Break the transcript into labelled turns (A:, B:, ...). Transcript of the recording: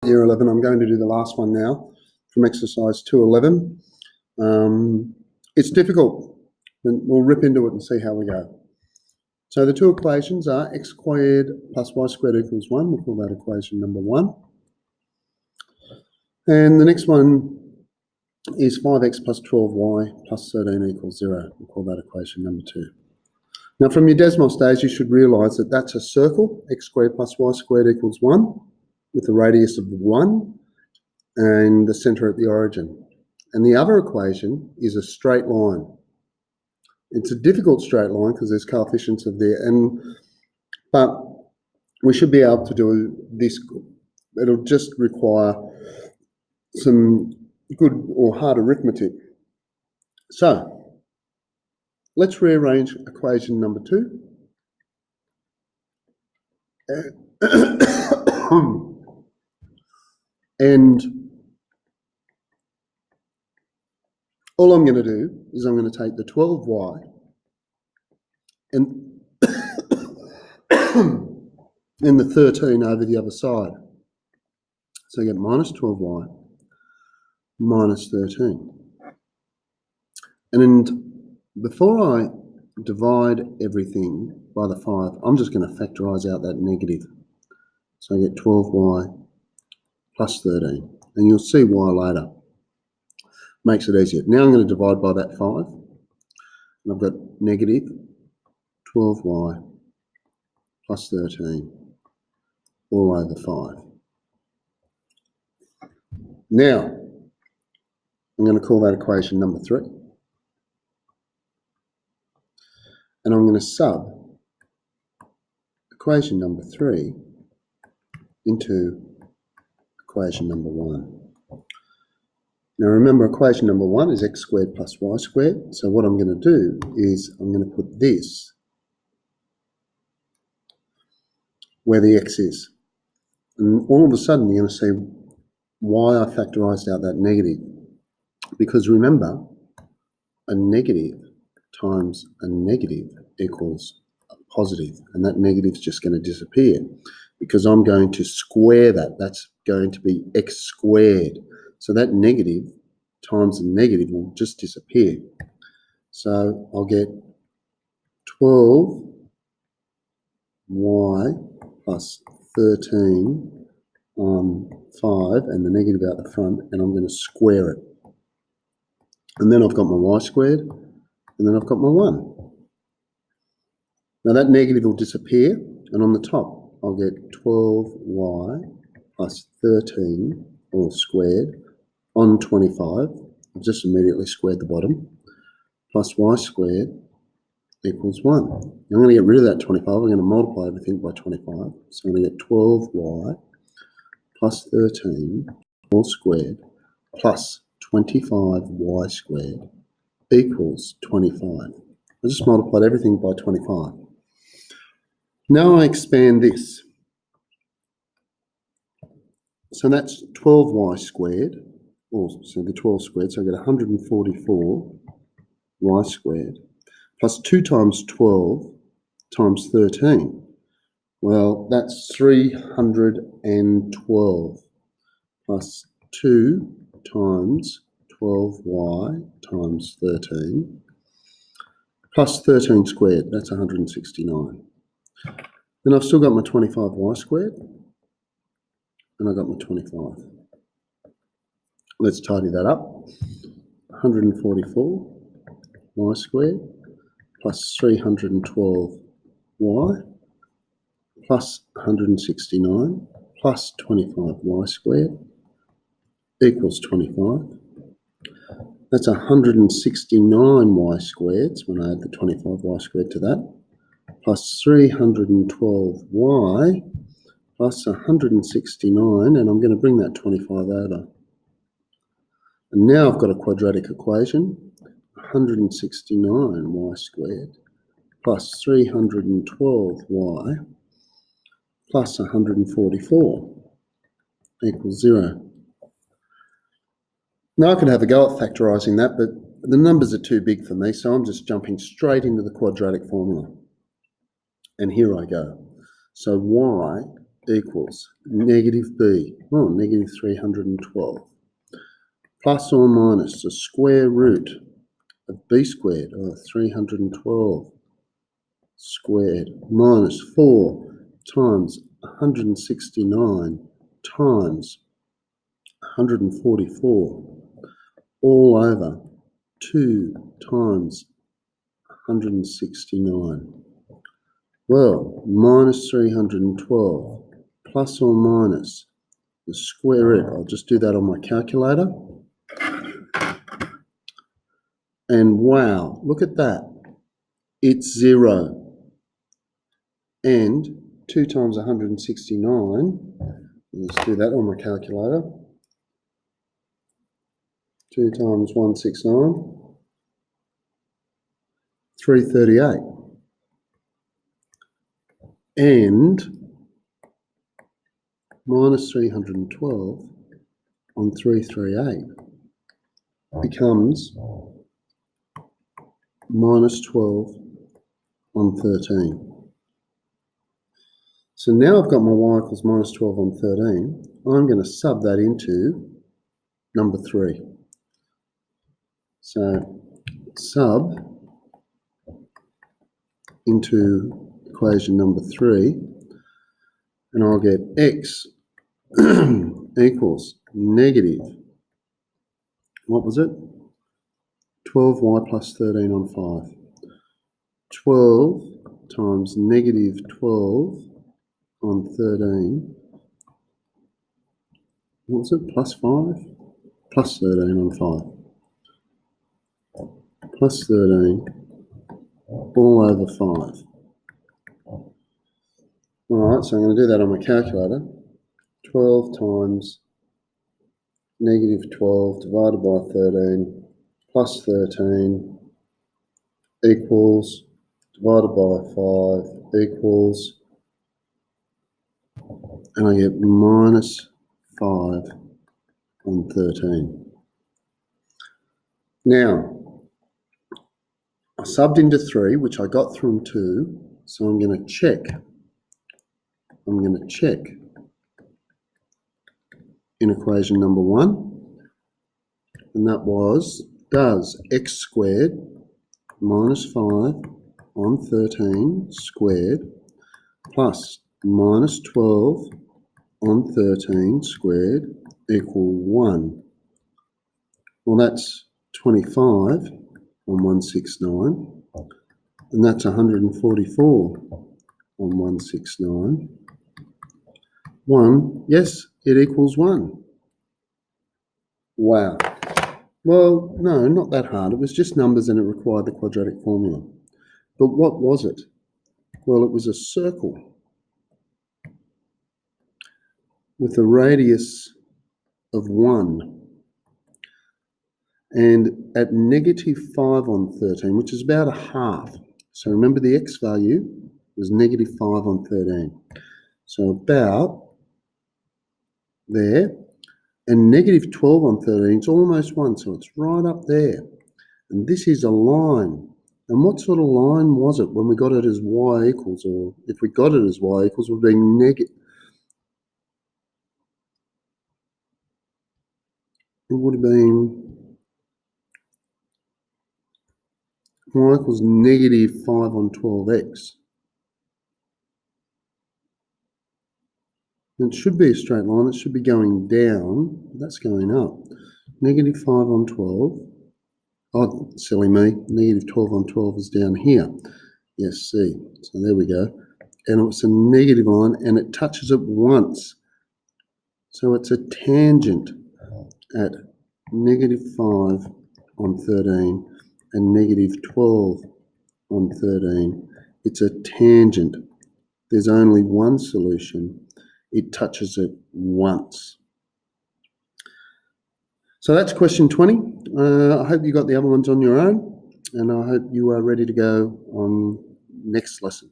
A: year 11. I'm going to do the last one now from exercise 211. It's difficult, and we'll rip into it and see how we go. So the two equations are x squared plus y squared equals 1. We'll call that equation number 1. And the next one is 5x plus 12y plus 13 equals 0. We'll call that equation number 2. Now from your Desmos days, you should realise that that's a circle, x squared plus y squared equals 1, with a radius of 1 and the centre at the origin. And the other equation is a straight line. It's a difficult straight line because there's coefficients of there, but we should be able to do this. It'll just require some good or hard arithmetic. So let's rearrange equation number 2. And all I'm going to do is I'm going to take the 12y and and the 13 over the other side. So I get minus 12y minus 13. And before I divide everything by the 5, I'm just going to factorise out that negative. So I get 12y plus 13. And you'll see why later. Makes it easier. Now I'm going to divide by that 5. And I've got negative 12y plus 13 all over 5. Now, I'm going to call that equation number 3. And I'm going to sub equation number 3 into equation number 1. Now remember, equation number 1 is x squared plus y squared. So what I'm going to do is I'm going to put this where the x is. And all of a sudden you're going to see why I factorised out that negative. Because remember, a negative times a negative equals a positive. And that negative is just going to disappear because I'm going to square that. That's going to be x squared. So that negative times the negative will just disappear. So I'll get 12y plus 13 on 5 and the negative out the front, and I'm going to square it. And then I've got my y squared, and then I've got my 1. Now that negative will disappear, and on the top I'll get 12y plus 13 all squared on 25. I've just immediately squared the bottom, plus y squared equals 1. I'm going to get rid of that 25. I'm going to multiply everything by 25. So I'm going to get 12y plus 13 all squared plus 25y squared equals 25. I just multiplied everything by 25. Now I expand this. So that's 12y squared, so the 12 squared, so I get 144 y squared, plus 2 times 12 times 13. Well, that's 312 plus 2 times 12y times 13 plus 13 squared, that's 169. Then I've still got my 25y squared, and I got my 25. Let's tidy that up. 144 y squared plus 312y plus 169 plus 25y squared equals 25. That's 169y squared when I add the 25y squared to that, plus 312y plus 169, and I'm going to bring that 25 over. And now I've got a quadratic equation, 169y squared plus 312y plus 144 equals 0. Now I could have a go at factorising that, but the numbers are too big for me, so I'm just jumping straight into the quadratic formula. And here I go. So y equals negative b, negative 312, plus or minus the square root of b squared, 312 squared, minus 4 times 169 times 144, all over 2 times 169. Well, minus 312 plus or minus the square root. I'll just do that on my calculator. And wow, look at that. It's 0. And 2 times 169, let's do that on my calculator. 2 times 169, 338. And minus 312 on 338 becomes minus 12 on 13. So now I've got my y equals minus 12 on 13. I'm going to sub that into number 3. So sub into equation number 3, and I'll get x equals negative, what was it? 12y plus 13 on 5. 12 times negative 12 on 13, what was it? Plus 5? Plus 13 on 5. Plus 13 all over 5. Alright, so I'm going to do that on my calculator. 12 times negative 12 divided by 13 plus 13 equals, divided by 5 equals, and I get minus 5 on 13. Now, I subbed into 3, which I got from 2, so I'm going to check. In equation number 1, and that was, does x squared minus 5 on 13 squared plus minus 12 on 13 squared equal 1? Well, that's 25 on 169, and that's 144 on 169. 1, yes, it equals 1. Wow. Well, no, not that hard. It was just numbers and it required the quadratic formula. But what was it? Well, it was a circle with a radius of 1. And at negative 5 on 13, which is about a half. So remember the x value was negative 5 on 13. So about there. And negative 12 on 13 is almost 1, so it's right up there. And this is a line. And what sort of line was it when we got it as y equals, or if we got it as y equals, would be negative. It would have been y equals negative 5 on 12x. It should be a straight line. It should be going down. That's going up. Negative 5 on 12. Oh, silly me. Negative 12 on 12 is down here. Yes, see. So there we go. And it's a negative line, and it touches it once. So it's a tangent at negative 5 on 13 and negative 12 on 13. It's a tangent. There's only one solution. It touches it once. So that's question 20. I hope you got the other ones on your own, and I hope you are ready to go on next lesson.